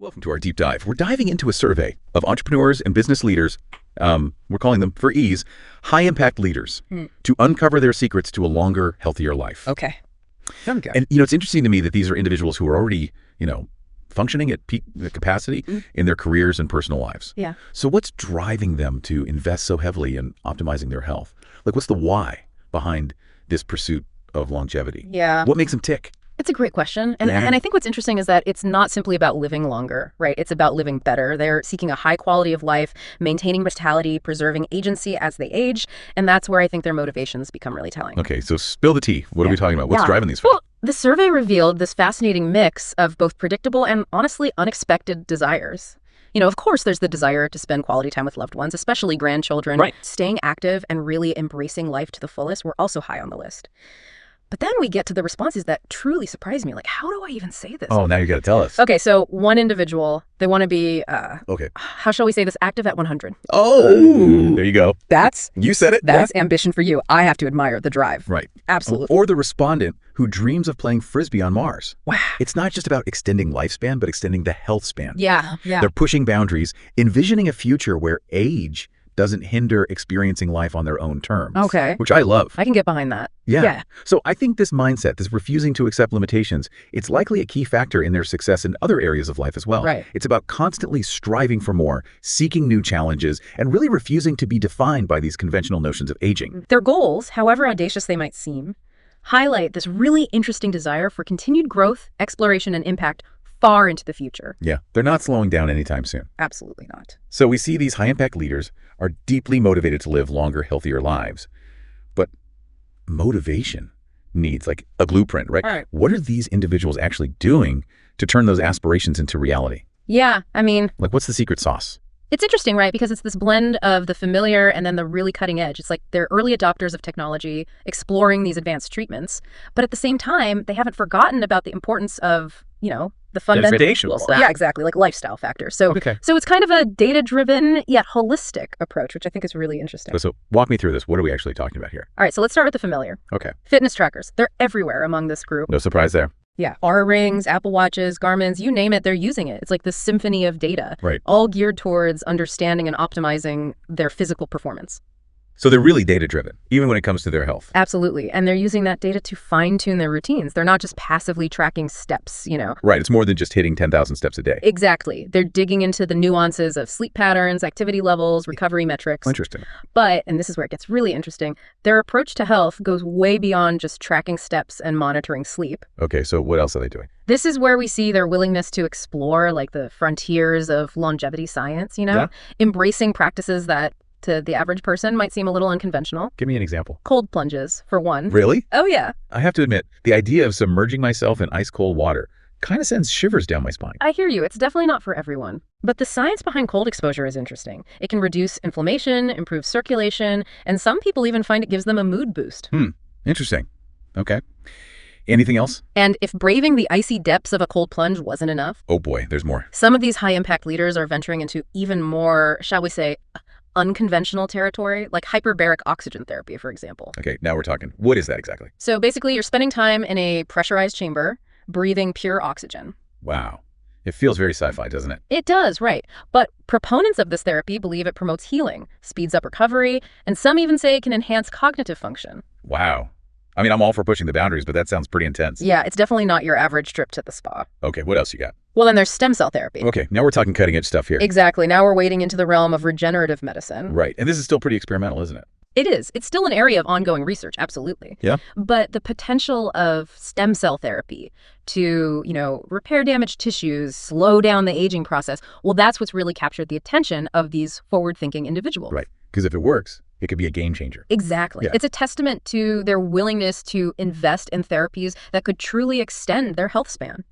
Welcome to our deep dive. We're diving into a survey of entrepreneurs and business leaders. We're calling them, for ease, high-impact leaders to uncover their secrets to a longer, healthier life. Okay. And, it's interesting to me that these are individuals who are already, functioning at peak capacity in their careers and personal lives. Yeah. So what's driving them to invest so heavily in optimizing their health? Like, what's the why behind this pursuit of longevity? Yeah. What makes them tick? It's a great question. And I think what's interesting is that it's not simply about living longer, right? It's about living better. They're seeking a high quality of life, maintaining vitality, preserving agency as they age. And that's where I think their motivations become really telling. Okay, so spill the tea. What are we talking about? What's driving these folks? Well, the survey revealed this fascinating mix of both predictable and honestly unexpected desires. Of course, there's the desire to spend quality time with loved ones, especially grandchildren. Right. Staying active and really embracing life to the fullest were also high on the list. But then we get to the responses that truly surprise me. Like, how do I even say this? Oh, now you got to tell us. Okay, so one individual, they want to be, how shall we say this, active at 100. Oh, there you go. You said it. That's ambition for you. I have to admire the drive. Right. Absolutely. Or the respondent who dreams of playing Frisbee on Mars. Wow. It's not just about extending lifespan, but extending the health span. Yeah. They're pushing boundaries, envisioning a future where age doesn't hinder experiencing life on their own terms. Okay. Which I love. I can get behind that. Yeah. So I think this mindset, this refusing to accept limitations, it's likely a key factor in their success in other areas of life as well. Right. It's about constantly striving for more, seeking new challenges, and really refusing to be defined by these conventional notions of aging. Their goals, however audacious they might seem, highlight this really interesting desire for continued growth, exploration, and impact far into the future. Yeah, they're not slowing down anytime soon. Absolutely not. So we see these high-impact leaders are deeply motivated to live longer, healthier lives. But motivation needs like a blueprint, right? All right. What are these individuals actually doing to turn those aspirations into reality? Yeah, Like, what's the secret sauce? it's interesting, right? Because it's this blend of the familiar and then the really cutting edge. It's like they're early adopters of technology, exploring these advanced treatments. But at the same time, they haven't forgotten about the importance of, the fundamentals. Yeah, exactly. Like lifestyle factors. So it's kind of a data-driven yet holistic approach, which I think is really interesting. So walk me through this. What are we actually talking about here? All right, so let's start with the familiar. Okay. Fitness trackers. They're everywhere among this group. No surprise there. Yeah. Oura rings, Apple Watches, Garmin's, you name it, they're using it. It's like this symphony of data. Right. All geared towards understanding and optimizing their physical performance. So they're really data-driven, even when it comes to their health. Absolutely. And they're using that data to fine-tune their routines. They're not just passively tracking steps, Right. It's more than just hitting 10,000 steps a day. Exactly. They're digging into the nuances of sleep patterns, activity levels, recovery metrics. Interesting. But, and this is where it gets really interesting, their approach to health goes way beyond just tracking steps and monitoring sleep. Okay, so what else are they doing? This is where we see their willingness to explore like the frontiers of longevity science, embracing practices that to the average person might seem a little unconventional. Give me an example. Cold plunges, for one. Really? Oh, yeah. I have to admit, the idea of submerging myself in ice cold water kind of sends shivers down my spine. I hear you. It's definitely not for everyone. But the science behind cold exposure is interesting. It can reduce inflammation, improve circulation, and some people even find it gives them a mood boost. Interesting. Okay. Anything else? And if braving the icy depths of a cold plunge wasn't enough... Oh boy, there's more. Some of these high-impact leaders are venturing into even more, shall we say, unconventional territory, like hyperbaric oxygen therapy, for example. Okay, now we're talking. What is that exactly? So basically, you're spending time in a pressurized chamber, breathing pure oxygen. Wow. It feels very sci-fi, doesn't it? It does, right. But proponents of this therapy believe it promotes healing, speeds up recovery, and some even say it can enhance cognitive function. Wow. I'm all for pushing the boundaries, but that sounds pretty intense. Yeah, it's definitely not your average trip to the spa. Okay, what else you got? Well, then there's stem cell therapy. Okay, now we're talking cutting edge stuff here. Exactly. Now we're wading into the realm of regenerative medicine. Right. And this is still pretty experimental, isn't it? It is. It's still an area of ongoing research, absolutely. Yeah. But the potential of stem cell therapy to, repair damaged tissues, slow down the aging process, well, that's what's really captured the attention of these forward-thinking individuals. Right. Because if it works, it could be a game changer. Exactly. Yeah. It's a testament to their willingness to invest in therapies that could truly extend their health span,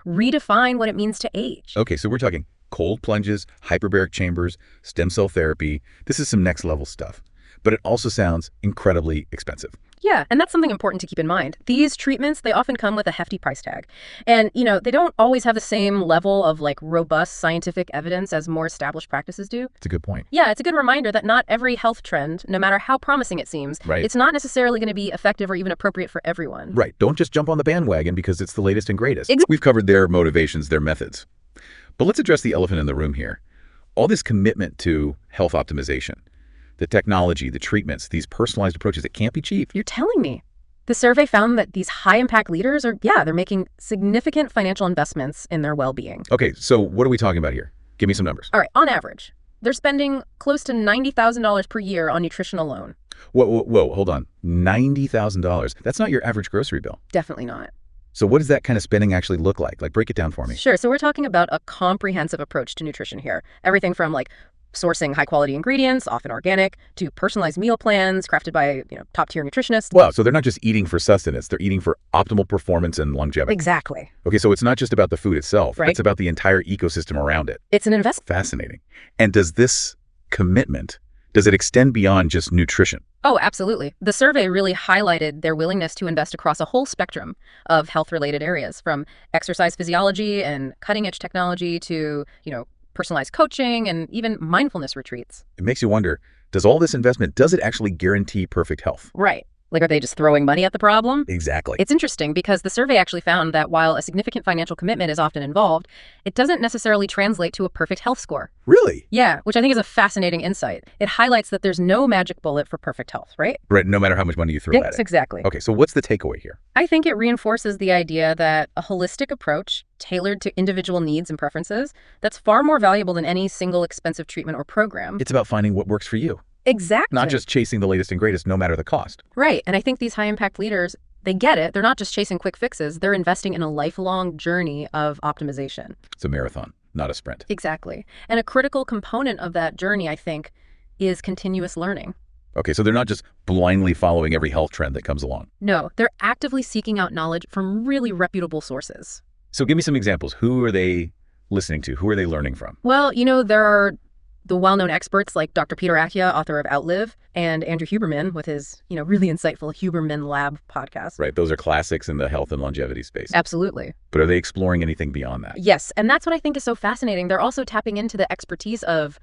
redefine what it means to age. Okay, so we're talking cold plunges, hyperbaric chambers, stem cell therapy. This is some next level stuff. But it also sounds incredibly expensive. Yeah, and that's something important to keep in mind. These treatments, they often come with a hefty price tag. And, they don't always have the same level of robust scientific evidence as more established practices do. It's a good point. Yeah, it's a good reminder that not every health trend, no matter how promising it seems, it's not necessarily going to be effective or even appropriate for everyone. Right. Don't just jump on the bandwagon because it's the latest and greatest. We've covered their motivations, their methods. But let's address the elephant in the room here. All this commitment to health optimization, the technology, the treatments, these personalized approaches, it can't be cheap. You're telling me. The survey found that these high-impact leaders they're making significant financial investments in their well-being. Okay, so what are we talking about here? Give me some numbers. All right, on average, they're spending close to $90,000 per year on nutrition alone. Whoa, hold on. $90,000. That's not your average grocery bill. Definitely not. So what does that kind of spending actually look like? Like, break it down for me. Sure. So we're talking about a comprehensive approach to nutrition here. Everything from sourcing high-quality ingredients, often organic, to personalized meal plans crafted by, top-tier nutritionists. Wow, so they're not just eating for sustenance, they're eating for optimal performance and longevity. Exactly. Okay, so it's not just about the food itself, right? It's about the entire ecosystem around it. It's an investment. Fascinating. And does this commitment, does it extend beyond just nutrition? Oh, absolutely. The survey really highlighted their willingness to invest across a whole spectrum of health-related areas, from exercise physiology and cutting-edge technology to, personalized coaching and even mindfulness retreats. It makes you wonder, does all this investment, does it actually guarantee perfect health? Right. Are they just throwing money at the problem? Exactly. It's interesting because the survey actually found that while a significant financial commitment is often involved, it doesn't necessarily translate to a perfect health score. Really? Yeah, which I think is a fascinating insight. It highlights that there's no magic bullet for perfect health, right? Right, no matter how much money you throw at it. Yes, exactly. Okay, so what's the takeaway here? I think it reinforces the idea that a holistic approach tailored to individual needs and preferences, that's far more valuable than any single expensive treatment or program. It's about finding what works for you. Exactly. Not just chasing the latest and greatest, no matter the cost. Right. And I think these high-impact leaders, they get it. They're not just chasing quick fixes. They're investing in a lifelong journey of optimization. It's a marathon, not a sprint. Exactly. And a critical component of that journey, I think, is continuous learning. Okay, so they're not just blindly following every health trend that comes along. No, they're actively seeking out knowledge from really reputable sources. So give me some examples. Who are they listening to? Who are they learning from? Well, there are the well-known experts like Dr. Peter Attia, author of Outlive, and Andrew Huberman with his, really insightful Huberman Lab podcast. Right. Those are classics in the health and longevity space. Absolutely. But are they exploring anything beyond that? Yes. And that's what I think is so fascinating. They're also tapping into the expertise of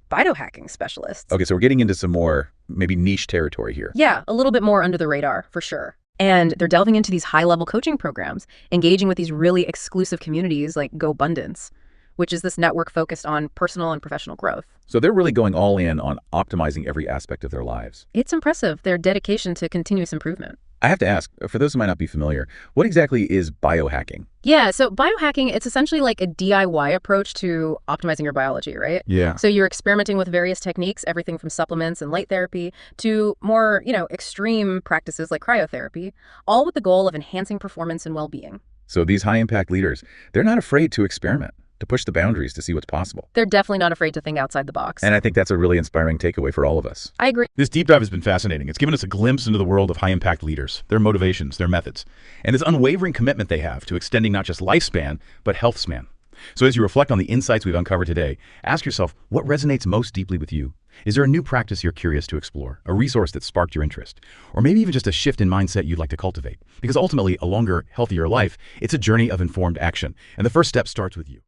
biohacking specialists. Okay, so we're getting into some more maybe niche territory here. Yeah, a little bit more under the radar, for sure. And they're delving into these high-level coaching programs, engaging with these really exclusive communities like Gobundance, which is this network focused on personal and professional growth. So they're really going all in on optimizing every aspect of their lives. It's impressive, their dedication to continuous improvement. I have to ask, for those who might not be familiar, what exactly is biohacking? Yeah, so biohacking, it's essentially like a DIY approach to optimizing your biology, right? Yeah. So you're experimenting with various techniques, everything from supplements and light therapy to more, extreme practices like cryotherapy, all with the goal of enhancing performance and well-being. So these high-impact leaders, they're not afraid to experiment, to push the boundaries to see what's possible. They're definitely not afraid to think outside the box. And I think that's a really inspiring takeaway for all of us. I agree. This deep dive has been fascinating. It's given us a glimpse into the world of high-impact leaders, their motivations, their methods, and this unwavering commitment they have to extending not just lifespan, but healthspan. So as you reflect on the insights we've uncovered today, ask yourself, what resonates most deeply with you? Is there a new practice you're curious to explore, a resource that sparked your interest, or maybe even just a shift in mindset you'd like to cultivate? Because ultimately, a longer, healthier life, it's a journey of informed action, and the first step starts with you.